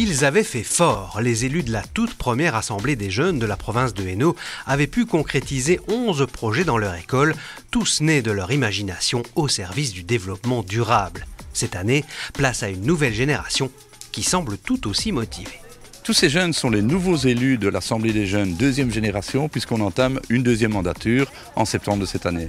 Ils avaient fait fort. Les élus de la toute première assemblée des jeunes de la province de Hainaut avaient pu concrétiser 11 projets dans leur école, tous nés de leur imagination au service du développement durable. Cette année, place à une nouvelle génération qui semble tout aussi motivée. Tous ces jeunes sont les nouveaux élus de l'Assemblée des jeunes deuxième génération puisqu'on entame une deuxième mandature en septembre de cette année.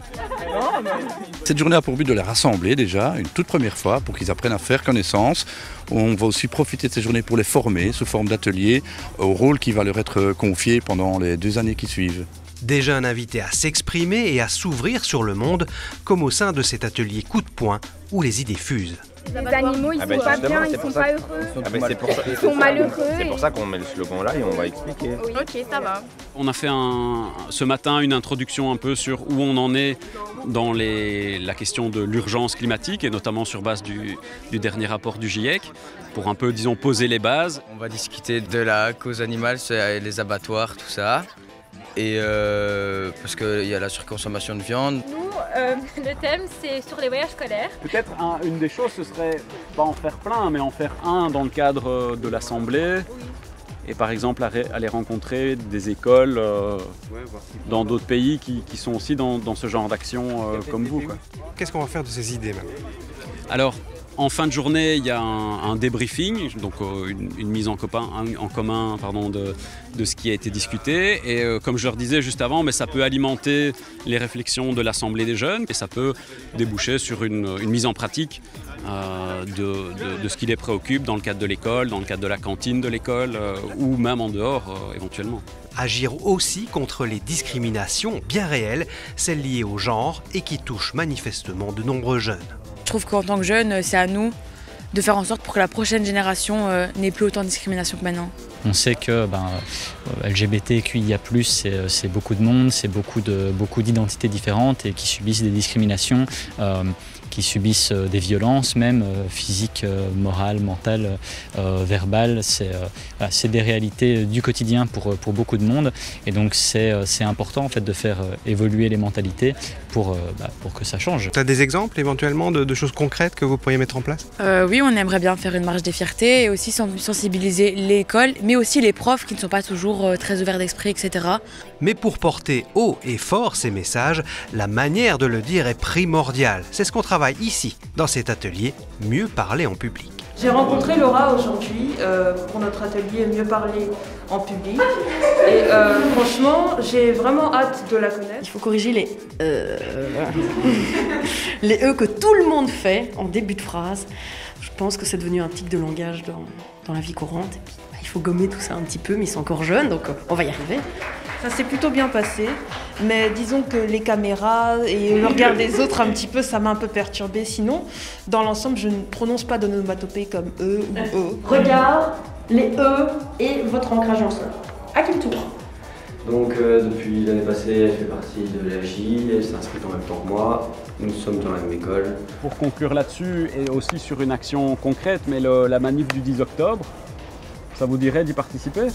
Cette journée a pour but de les rassembler déjà, une toute première fois, pour qu'ils apprennent à faire connaissance. On va aussi profiter de ces journées pour les former sous forme d'ateliers au rôle qui va leur être confié pendant les 2 années qui suivent. Des jeunes invités à s'exprimer et à s'ouvrir sur le monde, comme au sein de cet atelier coup de poing où les idées fusent. Les animaux, ils sont pas bien, ils sont pas heureux, ils sont malheureux. C'est pour ça qu'on met le slogan là et on va expliquer. Oui. Ok, ça va. On a fait ce matin une introduction un peu sur où on en est dans la question de l'urgence climatique et notamment sur base du dernier rapport du GIEC pour un peu, disons, poser les bases. On va discuter de la cause animale, les abattoirs, tout ça. Et parce qu'il y a la surconsommation de viande. Nous, le thème, c'est sur les voyages scolaires. Peut-être une des choses, ce serait pas en faire plein, mais en faire un dans le cadre de l'Assemblée. Oui. Et par exemple, aller rencontrer des écoles dans d'autres pays qui sont aussi dans ce genre d'action comme vous. Qu'est-ce qu'on va faire de ces idées maintenant ? Alors, en fin de journée, il y a un débriefing, donc une mise en commun de ce qui a été discuté. Et comme je leur disais juste avant, mais ça peut alimenter les réflexions de l'Assemblée des jeunes et ça peut déboucher sur une mise en pratique de ce qui les préoccupe dans le cadre de l'école, dans le cadre de la cantine de l'école ou même en dehors éventuellement. Agir aussi contre les discriminations bien réelles, celles liées au genre et qui touchent manifestement de nombreux jeunes. Je trouve qu'en tant que jeune, c'est à nous de faire en sorte pour que la prochaine génération n'ait plus autant de discrimination que maintenant. On sait que LGBTQIA+, c'est beaucoup de monde, c'est beaucoup d'identités différentes et qui subissent des discriminations, qui subissent des violences même physiques, morales, mentales, verbales. C'est des réalités du quotidien pour beaucoup de monde et donc c'est important en fait de faire évoluer les mentalités pour que ça change. Tu as des exemples éventuellement de choses concrètes que vous pourriez mettre en place ? Oui, on aimerait bien faire une marche des fiertés et aussi sensibiliser l'école, mais aussi les profs qui ne sont pas toujours très ouverts d'esprit, etc. Mais pour porter haut et fort ces messages, la manière de le dire est primordiale. C'est ce qu'on travaille ici, dans cet atelier « Mieux parler en public ». J'ai rencontré Laura aujourd'hui pour notre atelier Mieux parler en public et franchement j'ai vraiment hâte de la connaître. Il faut corriger les les E que tout le monde fait en début de phrase. Je pense que c'est devenu un tic de langage dans la vie courante. Et puis, il faut gommer tout ça un petit peu, mais ils sont encore jeunes, donc on va y arriver. Ça s'est plutôt bien passé, mais disons que les caméras et le regard des autres un petit peu, ça m'a un peu perturbée. Sinon, dans l'ensemble, je ne prononce pas d'onomatopée comme E ou E. Regard, les E et votre ancrage en sol. À qui le tour ? Donc depuis l'année passée, elle fait partie de l'AJ, elle s'inscrit en même temps que moi, nous sommes dans la même école. Pour conclure là-dessus et aussi sur une action concrète, mais la manif du 10 octobre, ça vous dirait d'y participer ?